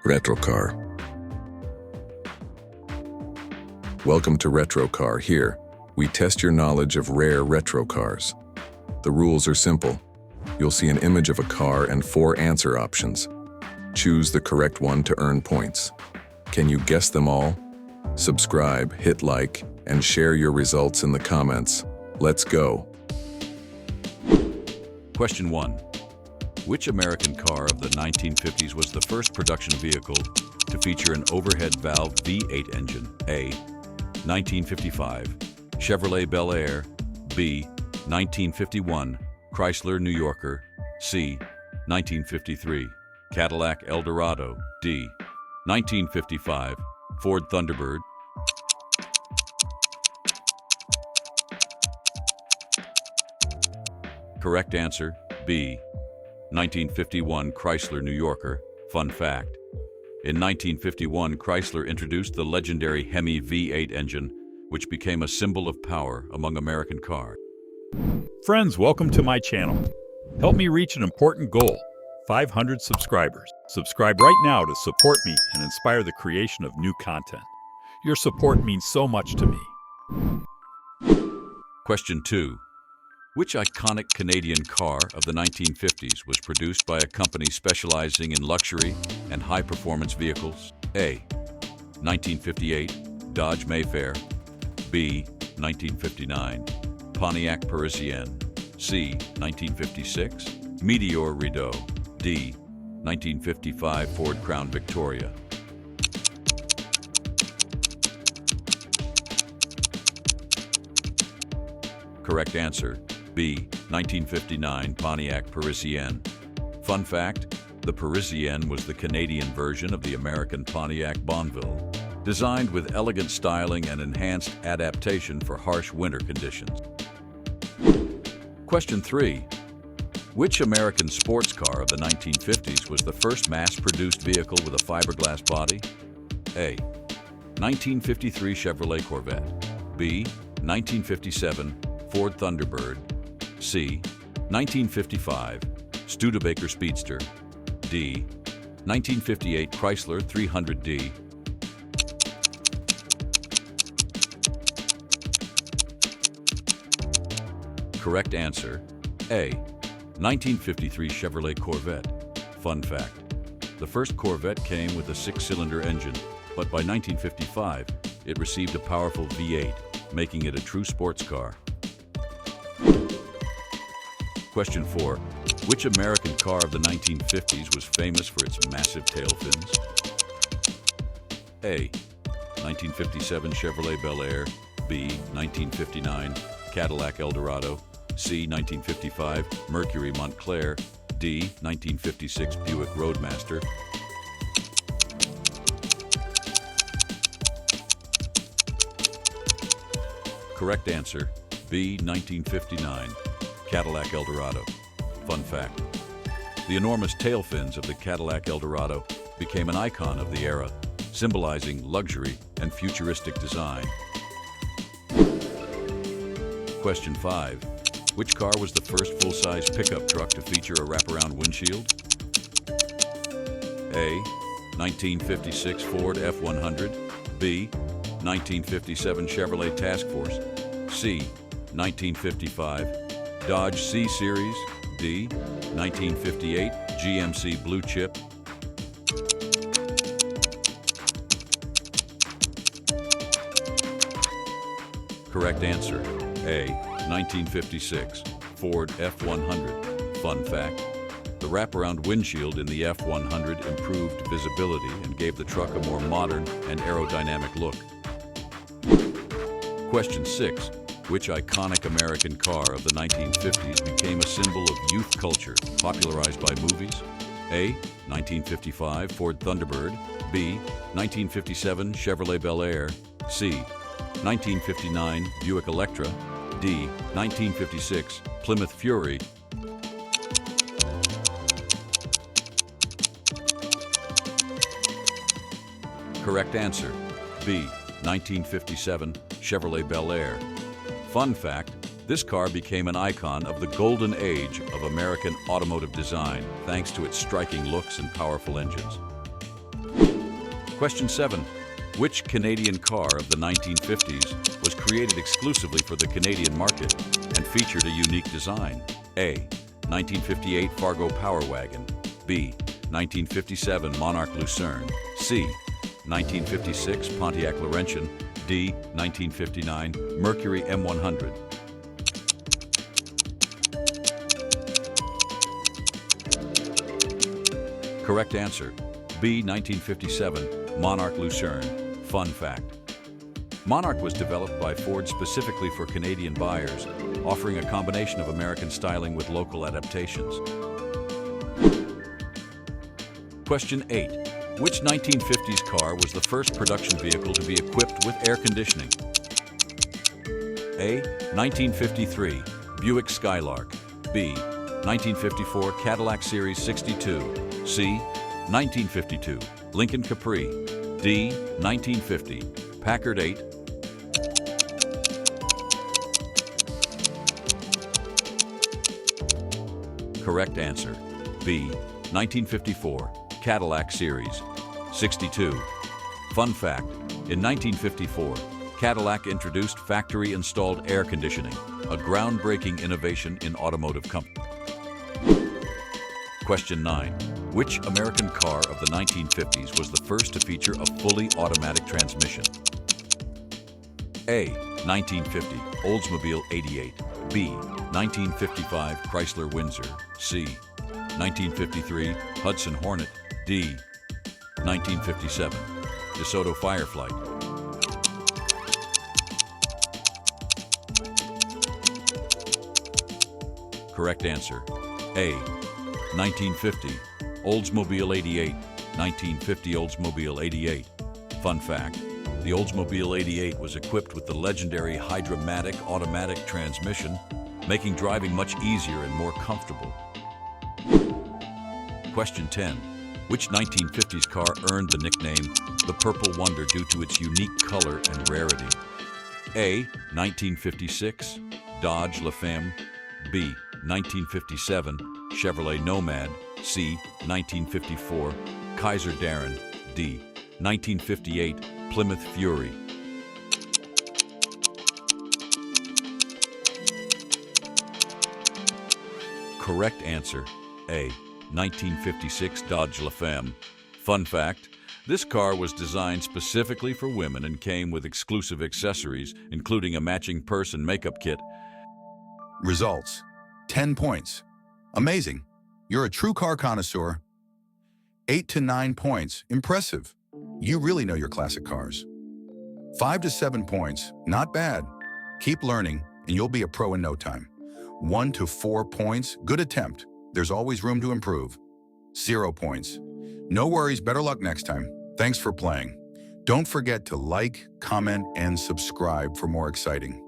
Retro Car. Welcome to Retro Car. Here, we test your knowledge of rare retro cars. The rules are simple. You'll see an image of a car and 4 answer options. Choose the correct one to earn points. Can you guess them all? Subscribe, hit like, and share your results in the comments. Let's go. Question 1. Which American car of the 1950s was the first production vehicle to feature an overhead valve V8 engine? A. 1955, Chevrolet Bel Air. B. 1951, Chrysler New Yorker. C. 1953, Cadillac Eldorado. D. 1955, Ford Thunderbird. Correct answer, B. 1951 Chrysler New Yorker. Fun fact: in 1951, Chrysler introduced the legendary Hemi V8 engine, which became a symbol of power among American cars. Friends, welcome to my channel. Help me reach an important goal, 500 subscribers. Subscribe right now to support me and inspire the creation of new content. Your support means so much to me. Question 2. Which iconic Canadian car of the 1950s was produced by a company specializing in luxury and high-performance vehicles? A. 1958, Dodge Mayfair. B. 1959, Pontiac Parisienne. C. 1956, Meteor Rideau. D. 1955 Ford Crown Victoria. Correct answer, B. 1959 Pontiac Parisienne. Fun fact: the Parisienne was the Canadian version of the American Pontiac Bonneville, designed with elegant styling and enhanced adaptation for harsh winter conditions. Question 3. Which American sports car of the 1950s was the first mass-produced vehicle with a fiberglass body? A. 1953 Chevrolet Corvette. B. 1957 Ford Thunderbird. C. 1955 Studebaker Speedster. D. 1958 Chrysler 300D. Correct answer, A. 1953 Chevrolet Corvette. Fun fact: the first Corvette came with a 6-cylinder engine, but by 1955, it received a powerful V8, making it a true sports car. Question 4. Which American car of the 1950s was famous for its massive tail fins? A. 1957 Chevrolet Bel Air. B. 1959 Cadillac Eldorado. C. 1955 Mercury Montclair. D. 1956 Buick Roadmaster. Correct answer, B. 1959 Cadillac Eldorado. Fun fact: the enormous tail fins of the Cadillac Eldorado became an icon of the era, symbolizing luxury and futuristic design. Question 5. Which car was the first full-size pickup truck to feature a wraparound windshield? A. 1956 Ford F-100. B. 1957 Chevrolet Task Force. C. 1955 Dodge C-Series. D. 1958 GMC Blue Chip. Correct answer, A. 1956 Ford F-100. Fun fact: the wraparound windshield in the F-100 improved visibility and gave the truck a more modern and aerodynamic look. Question 6. Which iconic American car of the 1950s became a symbol of youth culture, popularized by movies? A. 1955 Ford Thunderbird. B. 1957 Chevrolet Bel Air. C. 1959 Buick Electra. D. 1956 Plymouth Fury. Correct answer, B. 1957 Chevrolet Bel Air. Fun fact: this car became an icon of the golden age of American automotive design thanks to its striking looks and powerful engines. Question 7. Which Canadian car of the 1950s was created exclusively for the Canadian market and featured a unique design? A. 1958 Fargo Power Wagon. B. 1957 Monarch Lucerne. C. 1956 Pontiac Laurentian. D. 1959 Mercury M100. Correct answer, B. 1957 Monarch Lucerne. Fun fact. Monarch was developed by Ford specifically for Canadian buyers, offering a combination of American styling with local adaptations. Question 8. Which 1950s car was the first production vehicle to be equipped with air conditioning? A. 1953 Buick Skylark. B. 1954 Cadillac Series 62. C. 1952 Lincoln Capri. D. 1950 Packard 8. Correct answer, B. 1954 Cadillac Series 62. Fun fact, in 1954, Cadillac introduced factory-installed air conditioning, a groundbreaking innovation in automotive company. Question 9. Which American car of the 1950s was the first to feature a fully automatic transmission? A. 1950 Oldsmobile 88. B. 1955 Chrysler Windsor. C. 1953 Hudson Hornet. D. 1957 DeSoto Fireflight. Correct answer, A. 1950 Oldsmobile 88. 1950 Oldsmobile 88. Fun fact, the Oldsmobile 88 was equipped with the legendary Hydra-matic automatic transmission, making driving much easier and more comfortable. Question 10. Which 1950s car earned the nickname the Purple Wonder due to its unique color and rarity? A. 1956 Dodge La Femme. B. 1957 Chevrolet Nomad. C. 1954 Kaiser Darren. D. 1958 Plymouth Fury. Correct answer, A. 1956 Dodge La Femme. Fun fact, this car was designed specifically for women and came with exclusive accessories, including a matching purse and makeup kit. Results: 10 points. Amazing. You're a true car connoisseur. 8 to 9 points. Impressive. You really know your classic cars. 5 to 7 points. Not bad. Keep learning, and you'll be a pro in no time. 1 to 4 points. Good attempt. There's always room to improve. 0 points. No worries. Better luck next time. Thanks for playing. Don't forget to like, comment, and subscribe for more exciting